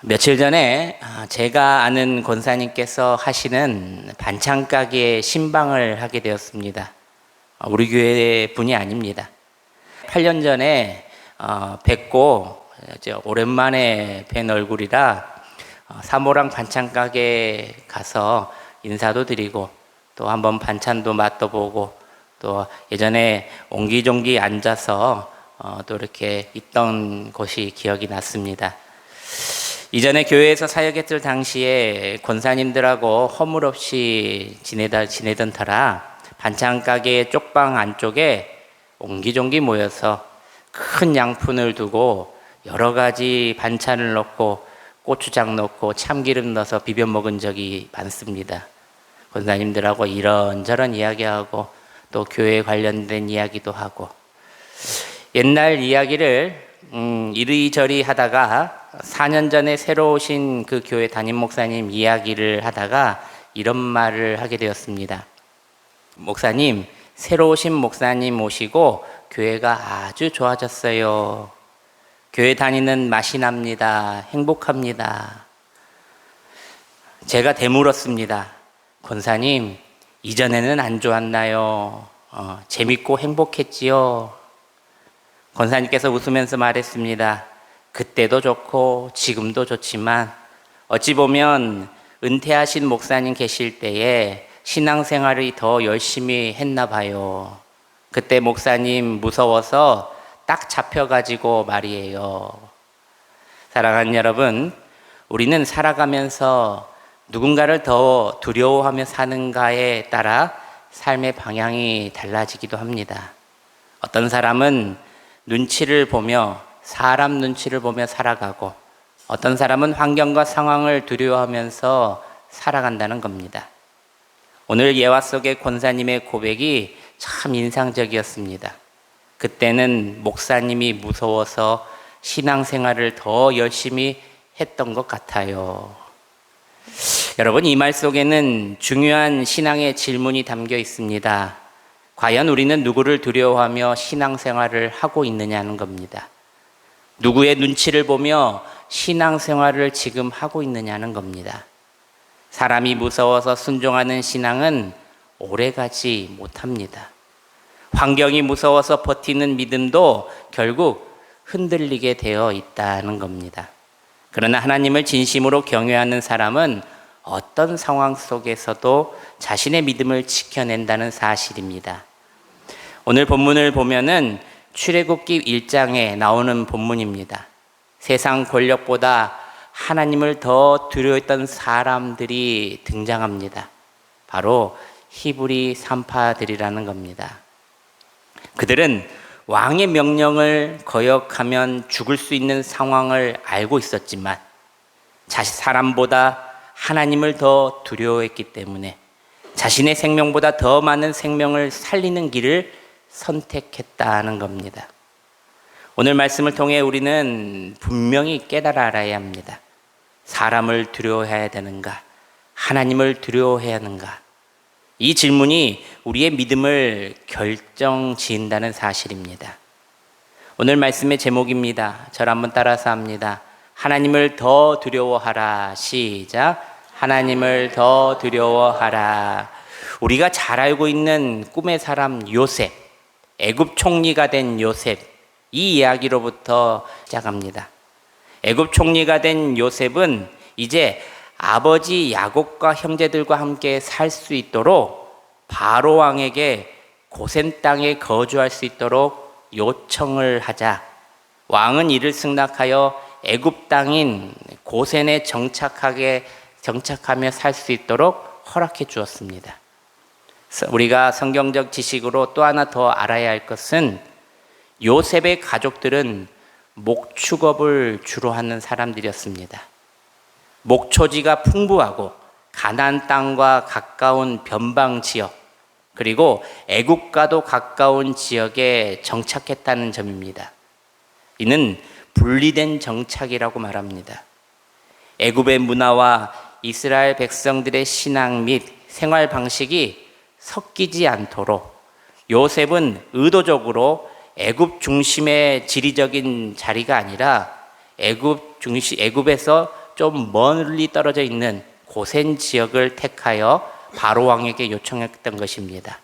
며칠 전에 제가 아는 권사님께서 하시는 반찬 가게 신방을 하게 되었습니다. 우리 교회 분이 아닙니다. 8년 전에 뵙고 오랜만에 뵌 얼굴이라 사모랑 반찬 가게 가서 인사도 드리고 또 한번 반찬도 맛도 보고 또 예전에 옹기종기 앉아서 또 이렇게 있던 곳이 기억이 났습니다. 이전에 교회에서 사역했을 당시에 권사님들하고 허물없이 지내던 터라 반찬 가게 쪽방 안쪽에 옹기종기 모여서 큰 양푼을 두고 여러 가지 반찬을 넣고 고추장 넣고 참기름 넣어서 비벼 먹은 적이 많습니다. 권사님들하고 이런저런 이야기하고 또 교회에 관련된 이야기도 하고 옛날 이야기를 이리저리 하다가 4년 전에 새로 오신 그 교회 담임 목사님 이야기를 하다가 이런 말을 하게 되었습니다. 목사님, 새로 오신 목사님 오시고 교회가 아주 좋아졌어요. 교회 다니는 맛이 납니다. 행복합니다. 제가 되물었습니다. 권사님, 이전에는 안 좋았나요? 재밌고 행복했지요? 권사님께서 웃으면서 말했습니다. 그때도 좋고 지금도 좋지만 어찌 보면 은퇴하신 목사님 계실 때에 신앙생활을 더 열심히 했나 봐요. 그때 목사님 무서워서 딱 잡혀가지고 말이에요. 사랑하는 여러분, 우리는 살아가면서 누군가를 더 두려워하며 사는가에 따라 삶의 방향이 달라지기도 합니다. 어떤 사람은 눈치를 보며 사람 눈치를 보며 살아가고 어떤 사람은 환경과 상황을 두려워하면서 살아간다는 겁니다. 오늘 예화 속의 권사님의 고백이 참 인상적이었습니다. 그때는 목사님이 무서워서 신앙생활을 더 열심히 했던 것 같아요. 여러분, 이 말 속에는 중요한 신앙의 질문이 담겨 있습니다. 과연 우리는 누구를 두려워하며 신앙생활을 하고 있느냐는 겁니다. 누구의 눈치를 보며 신앙생활을 지금 하고 있느냐는 겁니다. 사람이 무서워서 순종하는 신앙은 오래가지 못합니다. 환경이 무서워서 버티는 믿음도 결국 흔들리게 되어 있다는 겁니다. 그러나 하나님을 진심으로 경외하는 사람은 어떤 상황 속에서도 자신의 믿음을 지켜낸다는 사실입니다. 오늘 본문을 보면은 출애굽기 1장에 나오는 본문입니다. 세상 권력보다 하나님을 더 두려워했던 사람들이 등장합니다. 바로 히브리 산파들이라는 겁니다. 그들은 왕의 명령을 거역하면 죽을 수 있는 상황을 알고 있었지만 사람보다 하나님을 더 두려워했기 때문에 자신의 생명보다 더 많은 생명을 살리는 길을 선택했다는 겁니다. 오늘 말씀을 통해 우리는 분명히 깨달아 알아야 합니다. 사람을 두려워해야 되는가? 하나님을 두려워해야 하는가? 이 질문이 우리의 믿음을 결정지은다는 사실입니다. 오늘 말씀의 제목입니다. 저를 한번 따라서 합니다. 하나님을 더 두려워하라. 시작. 하나님을 더 두려워하라. 우리가 잘 알고 있는 꿈의 사람 요셉, 애굽 총리가 된 요셉, 이 이야기로부터 시작합니다. 애굽 총리가 된 요셉은 이제 아버지 야곱과 형제들과 함께 살 수 있도록 바로 왕에게 고센 땅에 거주할 수 있도록 요청을 하자 왕은 이를 승낙하여 애굽 땅인 고센에 정착하며 살 수 있도록 허락해 주었습니다. 우리가 성경적 지식으로 또 하나 더 알아야 할 것은 요셉의 가족들은 목축업을 주로 하는 사람들이었습니다. 목초지가 풍부하고 가나안 땅과 가까운 변방 지역 그리고 애국과도 가까운 지역에 정착했다는 점입니다. 이는 분리된 정착이라고 말합니다. 애굽의 문화와 이스라엘 백성들의 신앙 및 생활 방식이 섞이지 않도록 요셉은 의도적으로 애굽 중심의 지리적인 자리가 아니라 애굽에서 좀 멀리 떨어져 있는 고센 지역을 택하여 바로 왕에게 요청했던 것입니다.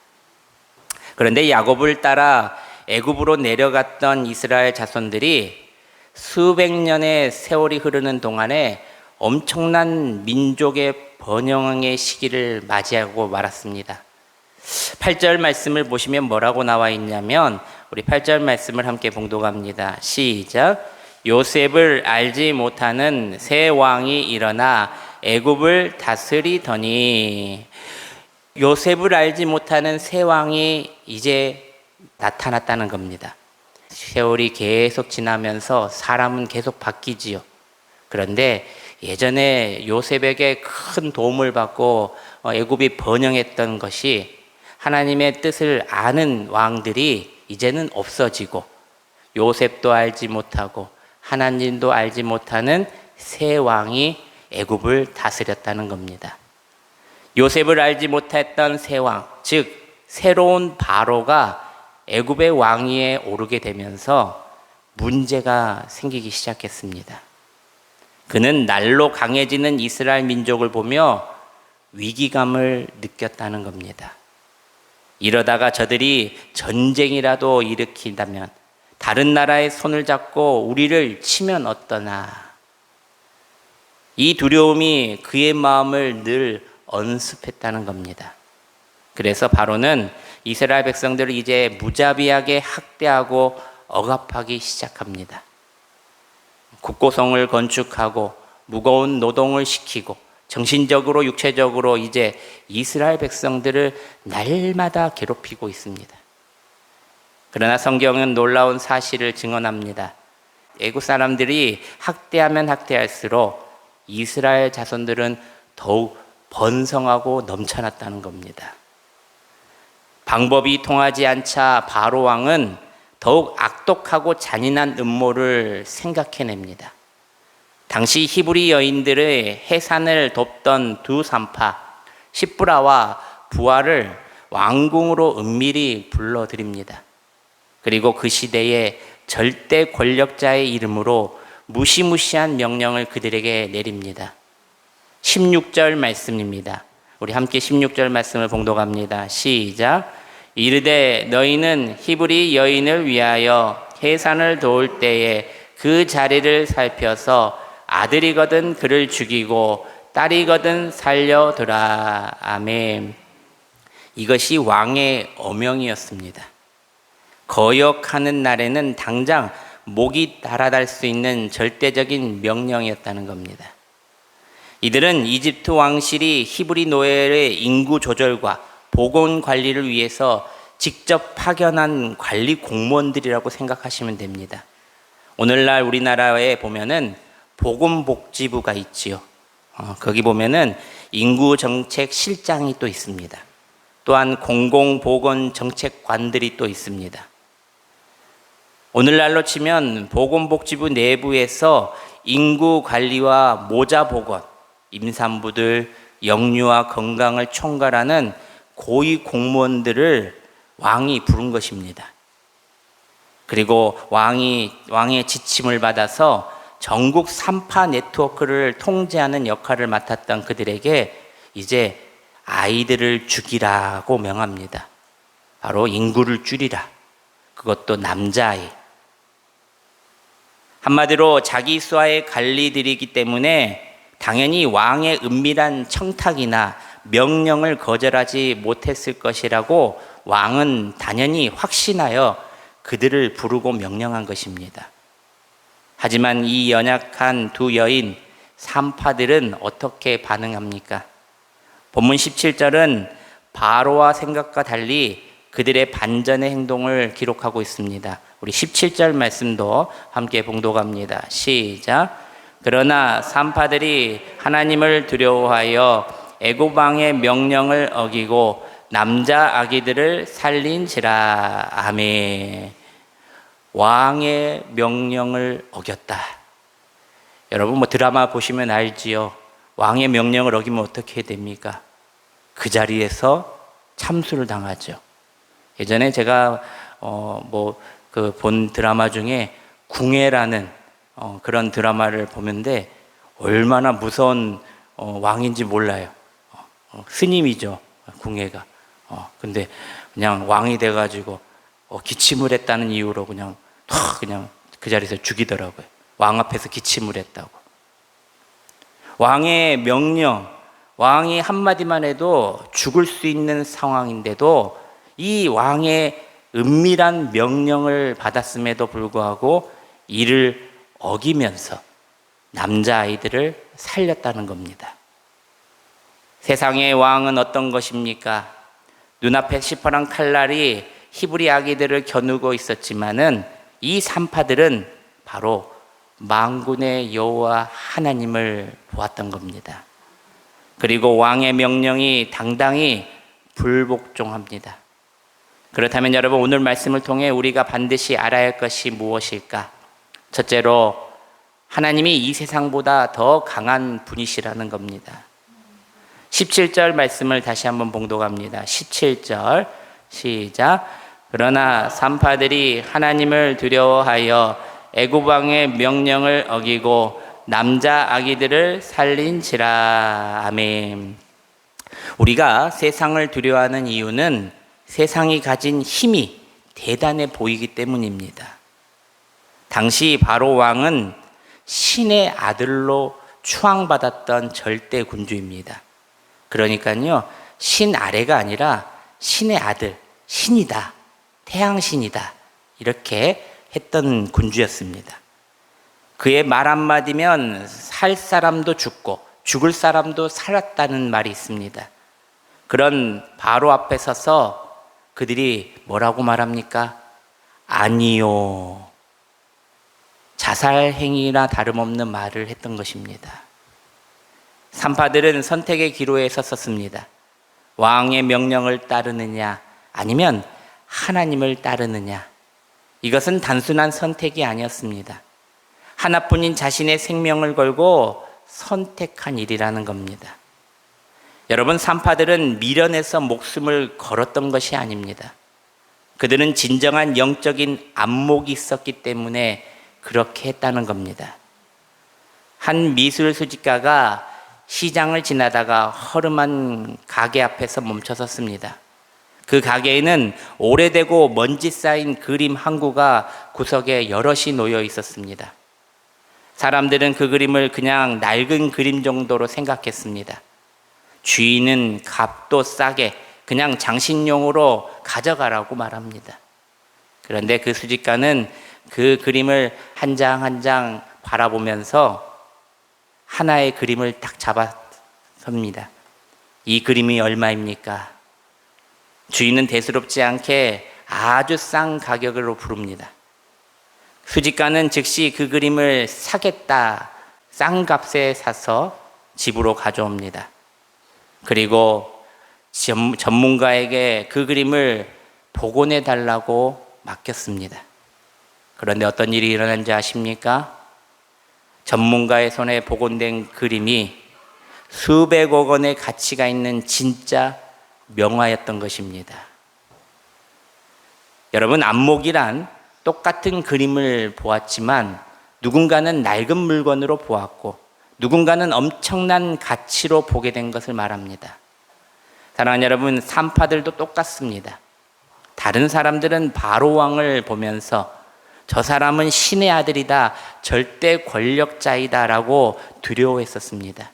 그런데 야곱을 따라 애굽으로 내려갔던 이스라엘 자손들이 수백 년의 세월이 흐르는 동안에 엄청난 민족의 번영의 시기를 맞이하고 말았습니다. 8절 말씀을 보시면 뭐라고 나와 있냐면, 우리 8절 말씀을 함께 봉독합니다. 시작. 요셉을 알지 못하는 새 왕이 일어나 애굽을 다스리더니, 요셉을 알지 못하는 새 왕이 이제 나타났다는 겁니다. 세월이 계속 지나면서 사람은 계속 바뀌지요. 그런데 예전에 요셉에게 큰 도움을 받고 애굽이 번영했던 것이 하나님의 뜻을 아는 왕들이 이제는 없어지고, 요셉도 알지 못하고 하나님도 알지 못하는 새 왕이 애굽을 다스렸다는 겁니다. 요셉을 알지 못했던 새 왕, 즉 새로운 바로가 애굽의 왕위에 오르게 되면서 문제가 생기기 시작했습니다. 그는 날로 강해지는 이스라엘 민족을 보며 위기감을 느꼈다는 겁니다. 이러다가 저들이 전쟁이라도 일으킨다면, 다른 나라의 손을 잡고 우리를 치면 어떠나, 이 두려움이 그의 마음을 늘 언습했다는 겁니다. 그래서 바로는 이스라엘 백성들을 이제 무자비하게 학대하고 억압하기 시작합니다. 국고성을 건축하고 무거운 노동을 시키고 정신적으로 육체적으로 이제 이스라엘 백성들을 날마다 괴롭히고 있습니다. 그러나 성경은 놀라운 사실을 증언합니다. 애국 사람들이 학대하면 학대할수록 이스라엘 자손들은 더욱 번성하고 넘쳐났다는 겁니다. 방법이 통하지 않자 바로 왕은 더욱 악독하고 잔인한 음모를 생각해냅니다. 당시 히브리 여인들의 해산을 돕던 두 산파 십브라와 부하를 왕궁으로 은밀히 불러들입니다. 그리고 그 시대의 절대 권력자의 이름으로 무시무시한 명령을 그들에게 내립니다. 16절 말씀입니다. 우리 함께 16절 말씀을 봉독합니다. 시작. 이르되 너희는 히브리 여인을 위하여 해산을 도울 때에 그 자리를 살펴서 아들이거든 그를 죽이고 딸이거든 살려두라. 아멘. 이것이 왕의 어명이었습니다. 거역하는 날에는 당장 목이 달아날 수 있는 절대적인 명령이었다는 겁니다. 이들은 이집트 왕실이 히브리 노예의 인구 조절과 보건 관리를 위해서 직접 파견한 관리 공무원들이라고 생각하시면 됩니다. 오늘날 우리나라에 보면은 보건복지부가 있지요. 거기 보면은 인구정책실장이 또 있습니다. 또한 공공보건정책관들이 또 있습니다. 오늘날로 치면 보건복지부 내부에서 인구관리와 모자보건, 임산부들, 영유아 건강을 총괄하는 고위 공무원들을 왕이 부른 것입니다. 그리고 왕의 지침을 받아서 전국 산파 네트워크를 통제하는 역할을 맡았던 그들에게 이제 아이들을 죽이라고 명합니다. 바로 인구를 줄이라. 그것도 남자아이. 한마디로 자기 수하의 관리들이기 때문에 당연히 왕의 은밀한 청탁이나 명령을 거절하지 못했을 것이라고 왕은 당연히 확신하여 그들을 부르고 명령한 것입니다. 하지만 이 연약한 두 여인 산파들은 어떻게 반응합니까? 본문 17절은 바로와 생각과 달리 그들의 반전의 행동을 기록하고 있습니다. 우리 17절 말씀도 함께 봉독합니다. 시작. 그러나 산파들이 하나님을 두려워하여 애굽 왕의 명령을 어기고 남자 아기들을 살린지라. 아멘. 왕의 명령을 어겼다. 여러분 드라마 보시면 알지요. 왕의 명령을 어기면 어떻게 됩니까? 그 자리에서 참수를 당하죠. 예전에 제가 본 드라마 중에 궁예라는 그런 드라마를 보는데 얼마나 무서운 왕인지 몰라요. 스님이죠, 궁예가. 근데 그냥 왕이 돼가지고 기침을 했다는 이유로 그냥 그 자리에서 죽이더라고요. 왕 앞에서 기침을 했다고. 왕의 명령, 왕이 한마디만 해도 죽을 수 있는 상황인데도 이 왕의 은밀한 명령을 받았음에도 불구하고 이를 어기면서 남자아이들을 살렸다는 겁니다. 세상의 왕은 어떤 것입니까? 눈앞에 시퍼런 칼날이 히브리 아기들을 겨누고 있었지만은 이 산파들은 바로 만군의 여호와 하나님을 보았던 겁니다. 그리고 왕의 명령이 당당히 불복종합니다. 그렇다면 여러분, 오늘 말씀을 통해 우리가 반드시 알아야 할 것이 무엇일까? 첫째로 하나님이 이 세상보다 더 강한 분이시라는 겁니다. 17절 말씀을 다시 한번 봉독합니다. 17절 시작. 그러나 산파들이 하나님을 두려워하여 애굽 왕의 명령을 어기고 남자 아기들을 살린지라. 아멘. 우리가 세상을 두려워하는 이유는 세상이 가진 힘이 대단해 보이기 때문입니다. 당시 바로 왕은 신의 아들로 추앙받았던 절대 군주입니다. 그러니까요, 신 아래가 아니라 신의 아들, 신이다, 태양신이다, 이렇게 했던 군주였습니다. 그의 말 한마디면 살 사람도 죽고 죽을 사람도 살았다는 말이 있습니다. 그런 바로 앞에 서서 그들이 뭐라고 말합니까? 아니요. 자살 행위나 다름없는 말을 했던 것입니다. 산파들은 선택의 기로에 섰었습니다. 왕의 명령을 따르느냐 아니면 하나님을 따르느냐. 이것은 단순한 선택이 아니었습니다. 하나뿐인 자신의 생명을 걸고 선택한 일이라는 겁니다. 여러분, 산파들은 미련해서 목숨을 걸었던 것이 아닙니다. 그들은 진정한 영적인 안목이 있었기 때문에 그렇게 했다는 겁니다. 한 미술 수집가가 시장을 지나다가 허름한 가게 앞에서 멈춰섰습니다. 그 가게에는 오래되고 먼지 쌓인 그림 한 구가 구석에 여럿이 놓여 있었습니다. 사람들은 그 그림을 그냥 낡은 그림 정도로 생각했습니다. 주인은 값도 싸게 그냥 장식용으로 가져가라고 말합니다. 그런데 그 수집가는 그 그림을 한 장 한 장 바라보면서 하나의 그림을 딱 잡아섭니다. 이 그림이 얼마입니까? 주인은 대수롭지 않게 아주 싼 가격으로 부릅니다. 수집가는 즉시 그 그림을 사겠다, 싼 값에 사서 집으로 가져옵니다. 그리고 전문가에게 그 그림을 복원해 달라고 맡겼습니다. 그런데 어떤 일이 일어난지 아십니까? 전문가의 손에 복원된 그림이 수백억 원의 가치가 있는 진짜 명화였던 것입니다. 여러분, 안목이란 똑같은 그림을 보았지만 누군가는 낡은 물건으로 보았고 누군가는 엄청난 가치로 보게 된 것을 말합니다. 사랑하는 여러분, 산파들도 똑같습니다. 다른 사람들은 바로 왕을 보면서 저 사람은 신의 아들이다, 절대 권력자이다 라고 두려워했었습니다.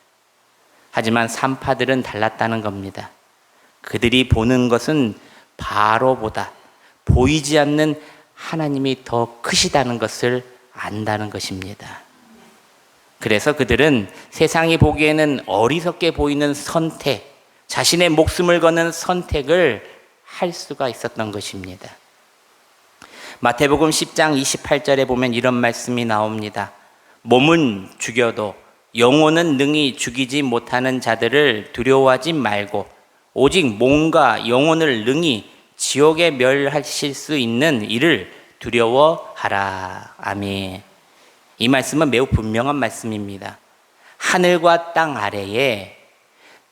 하지만 산파들은 달랐다는 겁니다. 그들이 보는 것은 바로보다 보이지 않는 하나님이 더 크시다는 것을 안다는 것입니다. 그래서 그들은 세상이 보기에는 어리석게 보이는 선택, 자신의 목숨을 거는 선택을 할 수가 있었던 것입니다. 마태복음 10장 28절에 보면 이런 말씀이 나옵니다. 몸은 죽여도 영혼은 능히 죽이지 못하는 자들을 두려워하지 말고 오직 몸과 영혼을 능히 지옥에 멸하실 수 있는 이를 두려워하라. 아멘. 이 말씀은 매우 분명한 말씀입니다. 하늘과 땅 아래에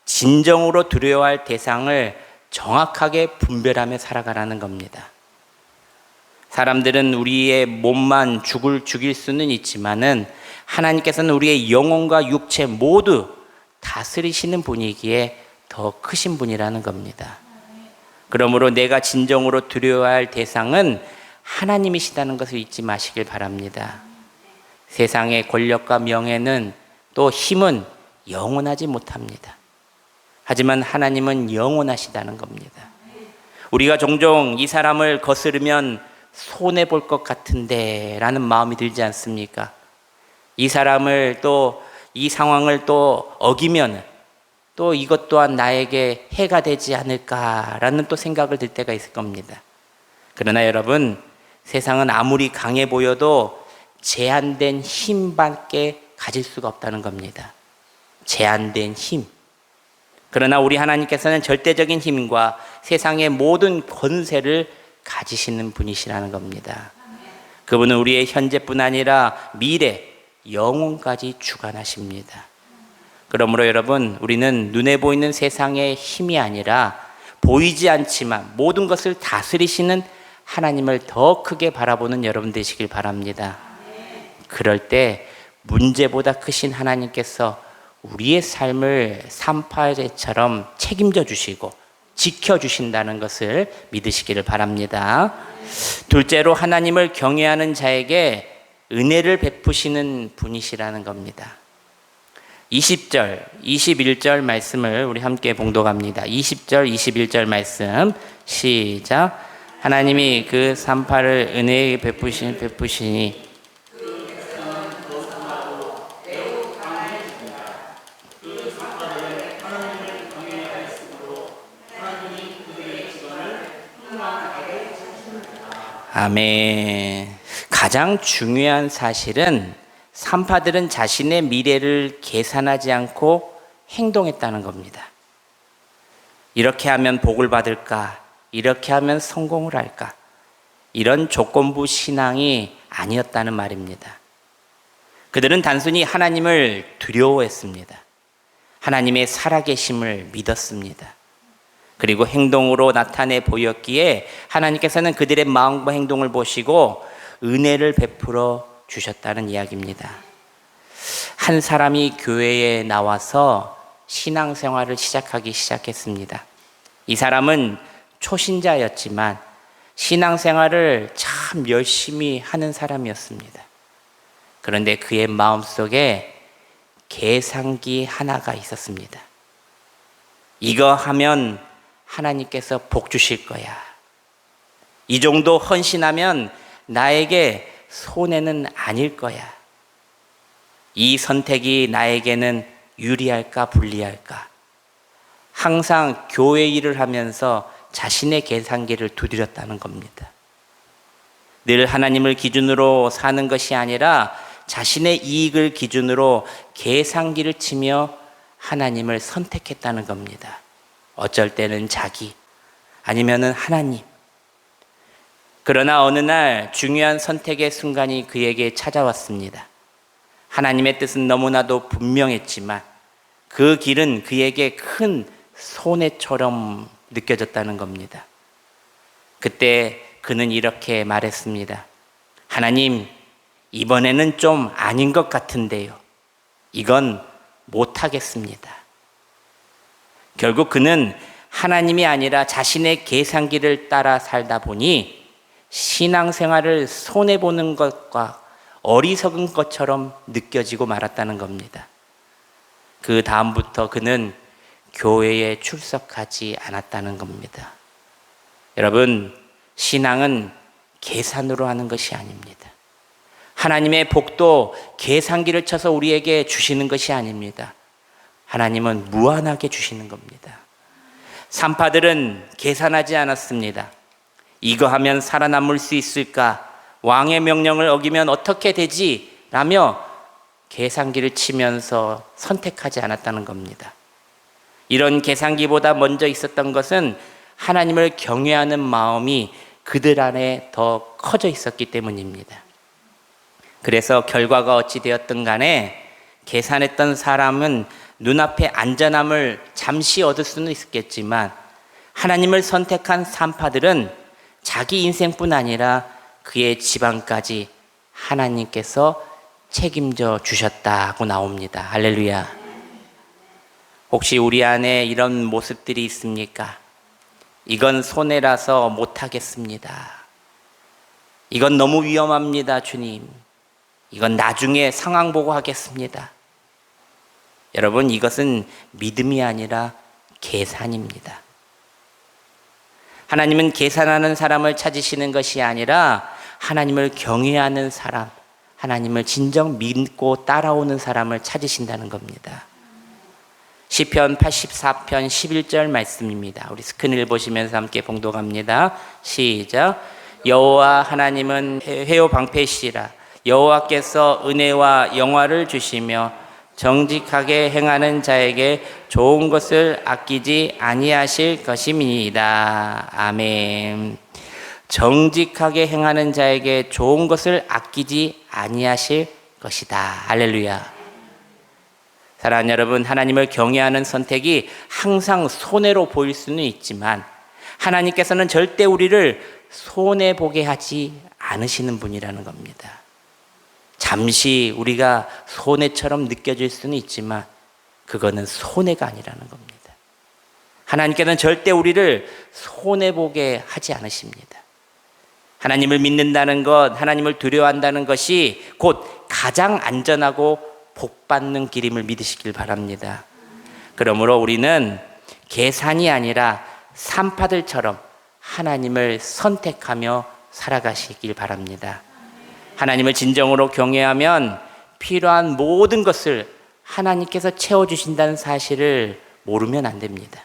진정으로 두려워할 대상을 정확하게 분별하며 살아가라는 겁니다. 사람들은 우리의 몸만 죽일 수는 있지만은 하나님께서는 우리의 영혼과 육체 모두 다스리시는 분이기에 더 크신 분이라는 겁니다. 그러므로 내가 진정으로 두려워야 할 대상은 하나님이시다는 것을 잊지 마시길 바랍니다. 세상의 권력과 명예는 또 힘은 영원하지 못합니다. 하지만 하나님은 영원하시다는 겁니다. 우리가 종종 이 사람을 거스르면 손해볼 것 같은데 라는 마음이 들지 않습니까? 이 사람을 또 이 상황을 또 어기면 또 이것 또한 나에게 해가 되지 않을까라는 또 생각을 들 때가 있을 겁니다. 그러나 여러분, 세상은 아무리 강해 보여도 제한된 힘밖에 가질 수가 없다는 겁니다. 제한된 힘. 그러나 우리 하나님께서는 절대적인 힘과 세상의 모든 권세를 가지시는 분이시라는 겁니다. 그분은 우리의 현재뿐 아니라 미래, 영혼까지 주관하십니다. 그러므로 여러분, 우리는 눈에 보이는 세상의 힘이 아니라 보이지 않지만 모든 것을 다스리시는 하나님을 더 크게 바라보는 여러분 되시길 바랍니다. 그럴 때 문제보다 크신 하나님께서 우리의 삶을 산파제처럼 책임져 주시고 지켜주신다는 것을 믿으시기를 바랍니다. 둘째로, 하나님을 경외하는 자에게 은혜를 베푸시는 분이시라는 겁니다. 20절, 21절 말씀을 우리 함께 봉독합니다. 20절, 21절 말씀 시작. 하나님이 그 산파를 은혜에 베푸시니 아멘. 가장 중요한 사실은 산파들은 자신의 미래를 계산하지 않고 행동했다는 겁니다. 이렇게 하면 복을 받을까? 이렇게 하면 성공을 할까? 이런 조건부 신앙이 아니었다는 말입니다. 그들은 단순히 하나님을 두려워했습니다. 하나님의 살아계심을 믿었습니다. 그리고 행동으로 나타내 보였기에 하나님께서는 그들의 마음과 행동을 보시고 은혜를 베풀어 주셨다는 이야기입니다. 한 사람이 교회에 나와서 신앙생활을 시작했습니다. 이 사람은 초신자였지만 신앙생활을 참 열심히 하는 사람이었습니다. 그런데 그의 마음속에 계산기 하나가 있었습니다. 이거 하면 하나님께서 복 주실 거야. 이 정도 헌신하면 나에게 손해는 아닐 거야. 이 선택이 나에게는 유리할까 불리할까? 항상 교회 일을 하면서 자신의 계산기를 두드렸다는 겁니다. 늘 하나님을 기준으로 사는 것이 아니라 자신의 이익을 기준으로 계산기를 치며 하나님을 선택했다는 겁니다. 어쩔 때는 자기, 아니면은 하나님. 그러나 어느 날 중요한 선택의 순간이 그에게 찾아왔습니다. 하나님의 뜻은 너무나도 분명했지만 그 길은 그에게 큰 손해처럼 느껴졌다는 겁니다. 그때 그는 이렇게 말했습니다. 하나님, 이번에는 좀 아닌 것 같은데요. 이건 못하겠습니다. 결국 그는 하나님이 아니라 자신의 계산기를 따라 살다 보니 신앙생활을 손해보는 것과 어리석은 것처럼 느껴지고 말았다는 겁니다. 그 다음부터 그는 교회에 출석하지 않았다는 겁니다. 여러분, 신앙은 계산으로 하는 것이 아닙니다. 하나님의 복도 계산기를 쳐서 우리에게 주시는 것이 아닙니다. 하나님은 무한하게 주시는 겁니다. 산파들은 계산하지 않았습니다. 이거 하면 살아남을 수 있을까? 왕의 명령을 어기면 어떻게 되지? 라며 계산기를 치면서 선택하지 않았다는 겁니다. 이런 계산기보다 먼저 있었던 것은 하나님을 경외하는 마음이 그들 안에 더 커져 있었기 때문입니다. 그래서 결과가 어찌 되었든 간에 계산했던 사람은 눈앞에 안전함을 잠시 얻을 수는 있겠지만 하나님을 선택한 산파들은 자기 인생뿐 아니라 그의 집안까지 하나님께서 책임져 주셨다고 나옵니다. 할렐루야. 혹시 우리 안에 이런 모습들이 있습니까? 이건 손해라서 못하겠습니다. 이건 너무 위험합니다, 주님. 이건 나중에 상황 보고 하겠습니다. 여러분, 이것은 믿음이 아니라 계산입니다. 하나님은 계산하는 사람을 찾으시는 것이 아니라 하나님을 경외하는 사람, 하나님을 진정 믿고 따라오는 사람을 찾으신다는 겁니다. 시편 84편 11절 말씀입니다. 우리 스크린을 보시면서 함께 봉독합니다. 시작. 여호와 하나님은 회오 방패시라. 여호와께서 은혜와 영화를 주시며 정직하게 행하는 자에게 좋은 것을 아끼지 아니하실 것임이니이다. 아멘. 정직하게 행하는 자에게 좋은 것을 아끼지 아니하실 것이다. 할렐루야. 사랑하는 여러분, 하나님을 경외하는 선택이 항상 손해로 보일 수는 있지만 하나님께서는 절대 우리를 손해보게 하지 않으시는 분이라는 겁니다. 잠시 우리가 손해처럼 느껴질 수는 있지만 그거는 손해가 아니라는 겁니다. 하나님께서는 절대 우리를 손해보게 하지 않으십니다. 하나님을 믿는다는 것, 하나님을 두려워한다는 것이 곧 가장 안전하고 복받는 길임을 믿으시길 바랍니다. 그러므로 우리는 계산이 아니라 산파들처럼 하나님을 선택하며 살아가시길 바랍니다. 하나님을 진정으로 경외하면 필요한 모든 것을 하나님께서 채워주신다는 사실을 모르면 안 됩니다.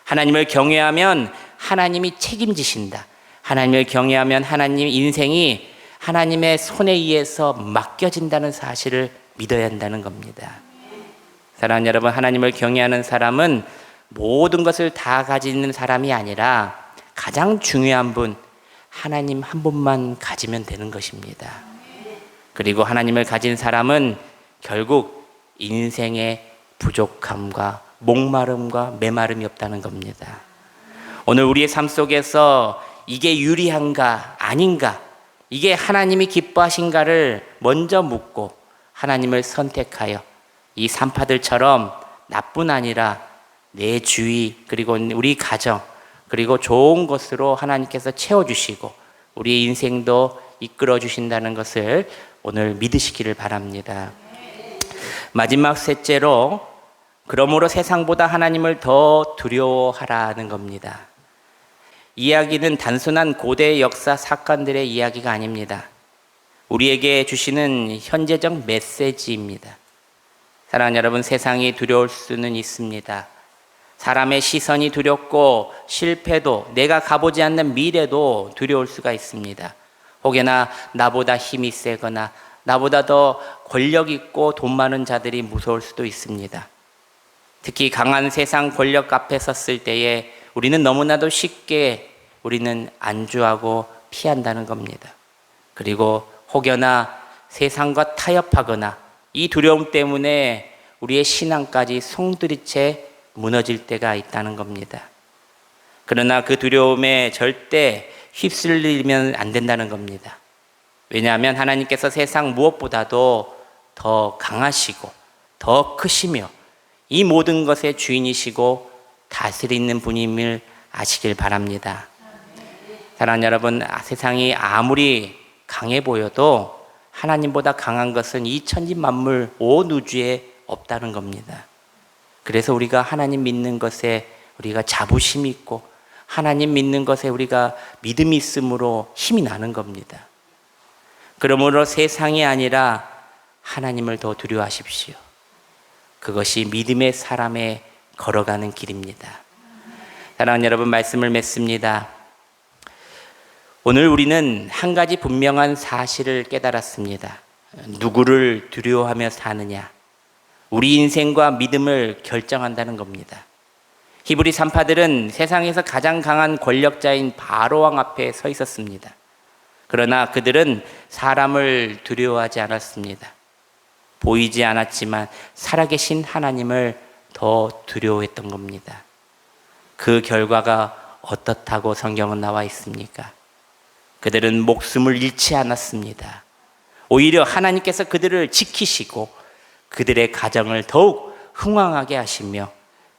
하나님을 경외하면 하나님이 책임지신다. 하나님을 경외하면 하나님 인생이 하나님의 손에 의해서 맡겨진다는 사실을 믿어야 한다는 겁니다. 사랑하는 여러분, 하나님을 경외하는 사람은 모든 것을 다 가지는 사람이 아니라 가장 중요한 분, 하나님 한 분만 가지면 되는 것입니다. 그리고 하나님을 가진 사람은 결국 인생의 부족함과 목마름과 메마름이 없다는 겁니다. 오늘 우리의 삶 속에서 이게 유리한가 아닌가, 이게 하나님이 기뻐하신가를 먼저 묻고 하나님을 선택하여 이 산파들처럼 나뿐 아니라 내 주위 그리고 우리 가정 그리고 좋은 것으로 하나님께서 채워주시고 우리의 인생도 이끌어 주신다는 것을 오늘 믿으시기를 바랍니다. 마지막 셋째로, 그러므로 세상보다 하나님을 더 두려워하라는 겁니다. 이야기는 단순한 고대 역사 사건들의 이야기가 아닙니다. 우리에게 주시는 현재적 메시지입니다. 사랑하는 여러분, 세상이 두려울 수는 있습니다. 사람의 시선이 두렵고 실패도, 내가 가보지 않는 미래도 두려울 수가 있습니다. 혹여나 나보다 힘이 세거나 나보다 더 권력 있고 돈 많은 자들이 무서울 수도 있습니다. 특히 강한 세상 권력 앞에 섰을 때에 우리는 너무나도 쉽게 우리는 안주하고 피한다는 겁니다. 그리고 혹여나 세상과 타협하거나 이 두려움 때문에 우리의 신앙까지 송두리째 무너질 때가 있다는 겁니다. 그러나 그 두려움에 절대 휩쓸리면 안 된다는 겁니다. 왜냐하면 하나님께서 세상 무엇보다도 더 강하시고 더 크시며 이 모든 것의 주인이시고 다스리는 분임을 아시길 바랍니다. 사랑하는 여러분, 세상이 아무리 강해 보여도 하나님보다 강한 것은 이 천지 만물 온 우주에 없다는 겁니다. 그래서 우리가 하나님 믿는 것에 우리가 자부심이 있고 하나님 믿는 것에 우리가 믿음이 있으므로 힘이 나는 겁니다. 그러므로 세상이 아니라 하나님을 더 두려워하십시오. 그것이 믿음의 사람의 걸어가는 길입니다. 사랑하는 여러분, 말씀을 맺습니다. 오늘 우리는 한 가지 분명한 사실을 깨달았습니다. 누구를 두려워하며 사느냐, 우리 인생과 믿음을 결정한다는 겁니다. 히브리 산파들은 세상에서 가장 강한 권력자인 바로왕 앞에 서 있었습니다. 그러나 그들은 사람을 두려워하지 않았습니다. 보이지 않았지만 살아계신 하나님을 더 두려워했던 겁니다. 그 결과가 어떻다고 성경은 나와 있습니까? 그들은 목숨을 잃지 않았습니다. 오히려 하나님께서 그들을 지키시고 그들의 가정을 더욱 흥왕하게 하시며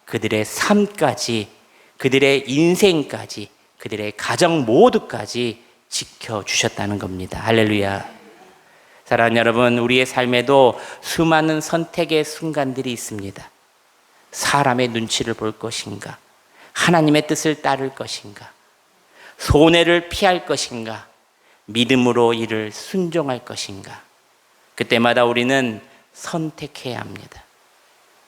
그들의 삶까지, 그들의 인생까지, 그들의 가정 모두까지 지켜주셨다는 겁니다. 할렐루야. 사랑하는 여러분, 우리의 삶에도 수많은 선택의 순간들이 있습니다. 사람의 눈치를 볼 것인가? 하나님의 뜻을 따를 것인가? 손해를 피할 것인가? 믿음으로 이를 순종할 것인가? 그때마다 우리는 선택해야 합니다.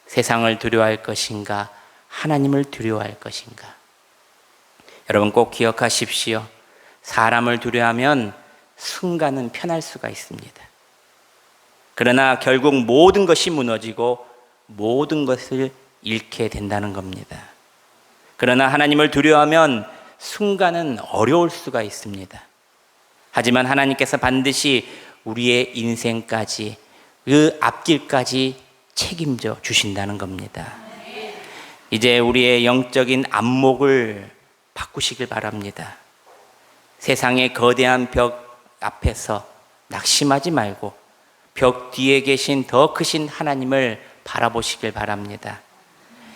세상을 두려워할 것인가? 하나님을 두려워할 것인가? 여러분 꼭 기억하십시오. 사람을 두려워하면 순간은 편할 수가 있습니다. 그러나 결국 모든 것이 무너지고 모든 것을 잃게 된다는 겁니다. 그러나 하나님을 두려워하면 순간은 어려울 수가 있습니다. 하지만 하나님께서 반드시 우리의 인생까지, 그 앞길까지 책임져 주신다는 겁니다. 이제 우리의 영적인 안목을 바꾸시길 바랍니다. 세상의 거대한 벽 앞에서 낙심하지 말고 벽 뒤에 계신 더 크신 하나님을 바라보시길 바랍니다.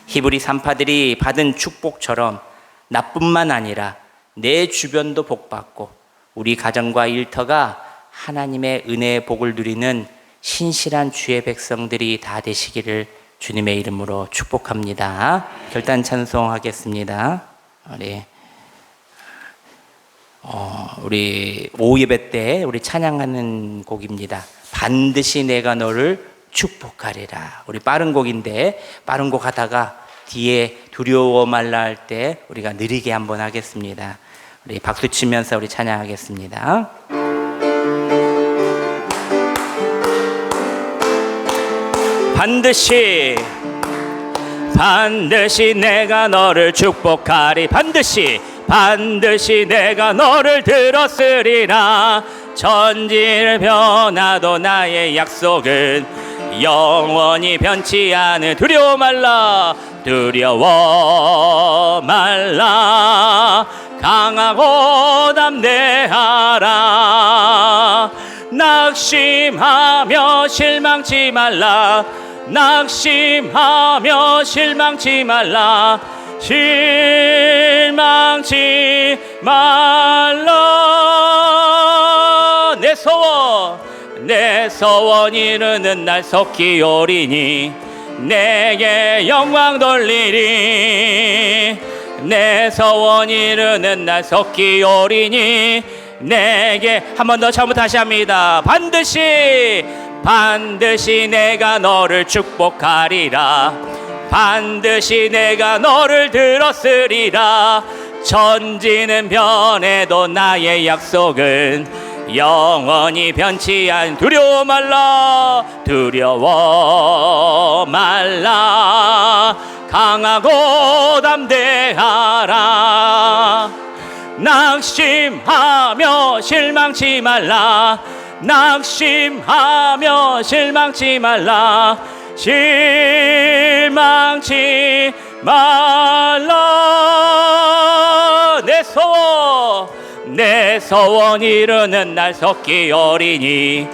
히브리 산파들이 받은 축복처럼 나뿐만 아니라 내 주변도 복받고 우리 가정과 일터가 하나님의 은혜의 복을 누리는 신실한 주의 백성들이 다 되시기를 주님의 이름으로 축복합니다. 결단 찬송하겠습니다. 우리 오후 예배 때 우리 찬양하는 곡입니다. 반드시 내가 너를 축복하리라. 우리 빠른 곡인데 빠른 곡 하다가 뒤에 두려워 말라 할 때 우리가 느리게 한번 하겠습니다. 우리 박수 치면서 우리 찬양하겠습니다. 반드시 내가 너를 축복하리. 반드시 내가 너를 들었으리라. 천지를 변화도 나의 약속은 영원히 변치 않은. 두려워 말라. 강하고 담대하라. 낙심하며 실망치 말라. 실망치 말라. 내 소원 이루는 날 속히 오리니 내게 영광 돌리리. 내 소원 이루는 날 속히 오리니 내게. 한 번 더 처음부터 다시 합니다. 반드시 내가 너를 축복하리라. 반드시 내가 너를 들었으리라. 천지는 변해도 나의 약속은 영원히 변치 않. 두려워 말라. 강하고 담대하라. 낙심하며 실망치 말라. 실망치 말라. 내 소원 이루는 날 속히 오리니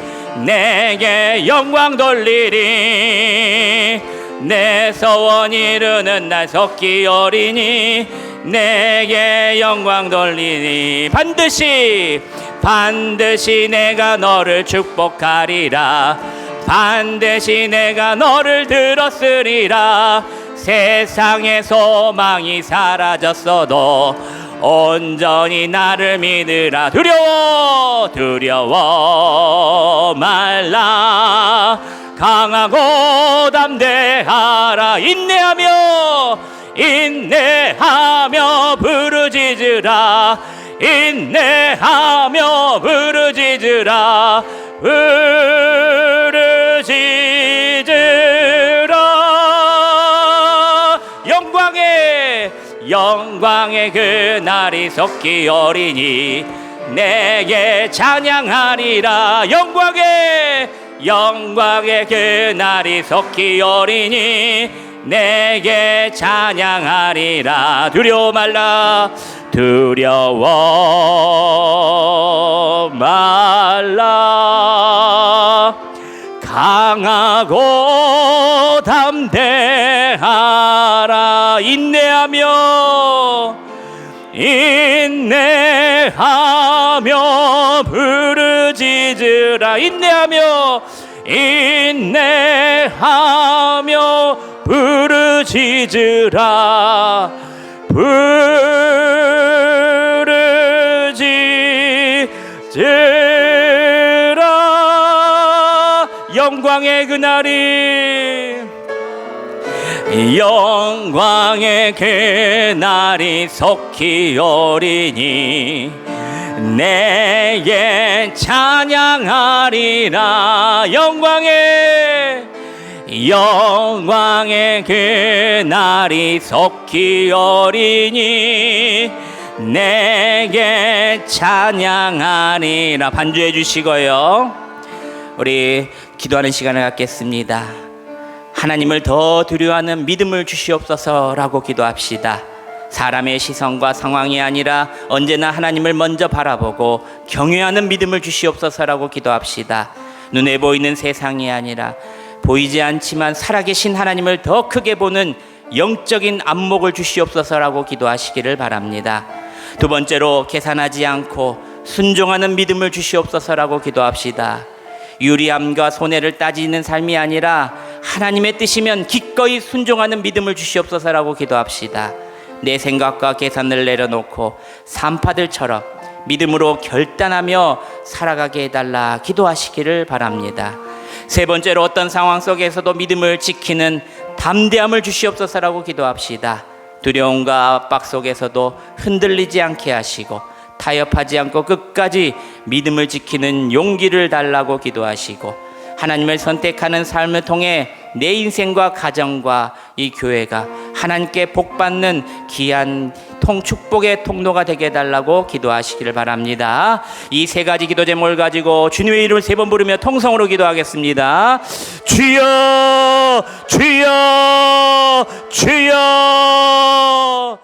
내게 영광 돌리리. 내 소원 이루는 날 속히 오리니 내게 영광 돌리니. 반드시 내가 너를 축복하리라. 반드시 내가 너를 들었으리라. 세상의 소망이 사라졌어도 온전히 나를 믿으라. 두려워 말라. 강하고 담대하라. 인내하며 부르짖으라. 영광의 그날이 속히 오리니 내게 찬양하리라. 영광의 그날이 속히 오리니 내게 찬양하리라. 두려워 두려워 말라. 강하고 담대하라. 인내하며 부르짖으라. 인내하며 부르짖으라. 부르짖으라. 영광의 그날이 속히 오리니 내게 찬양하리라. 영광의 그날이 속히 오리니 내게 찬양하리라. 반주해 주시고요, 우리 기도하는 시간을 갖겠습니다. 하나님을 더 두려워하는 믿음을 주시옵소서라고 기도합시다. 사람의 시선과 상황이 아니라 언제나 하나님을 먼저 바라보고 경외하는 믿음을 주시옵소서라고 기도합시다. 눈에 보이는 세상이 아니라 보이지 않지만 살아계신 하나님을 더 크게 보는 영적인 안목을 주시옵소서라고 기도하시기를 바랍니다. 두 번째로, 계산하지 않고 순종하는 믿음을 주시옵소서라고 기도합시다. 유리함과 손해를 따지는 삶이 아니라 하나님의 뜻이면 기꺼이 순종하는 믿음을 주시옵소서라고 기도합시다. 내 생각과 계산을 내려놓고 산파들처럼 믿음으로 결단하며 살아가게 해달라 기도하시기를 바랍니다. 세 번째로, 어떤 상황 속에서도 믿음을 지키는 담대함을 주시옵소서라고 기도합시다. 두려움과 압박 속에서도 흔들리지 않게 하시고 타협하지 않고 끝까지 믿음을 지키는 용기를 달라고 기도하시고, 하나님을 선택하는 삶을 통해 내 인생과 가정과 이 교회가 하나님께 복받는 귀한 축복의 통로가 되게 해달라고 기도하시기를 바랍니다. 이 세 가지 기도 제목을 가지고 주님의 이름을 3번 부르며 통성으로 기도하겠습니다. 주여, 주여, 주여.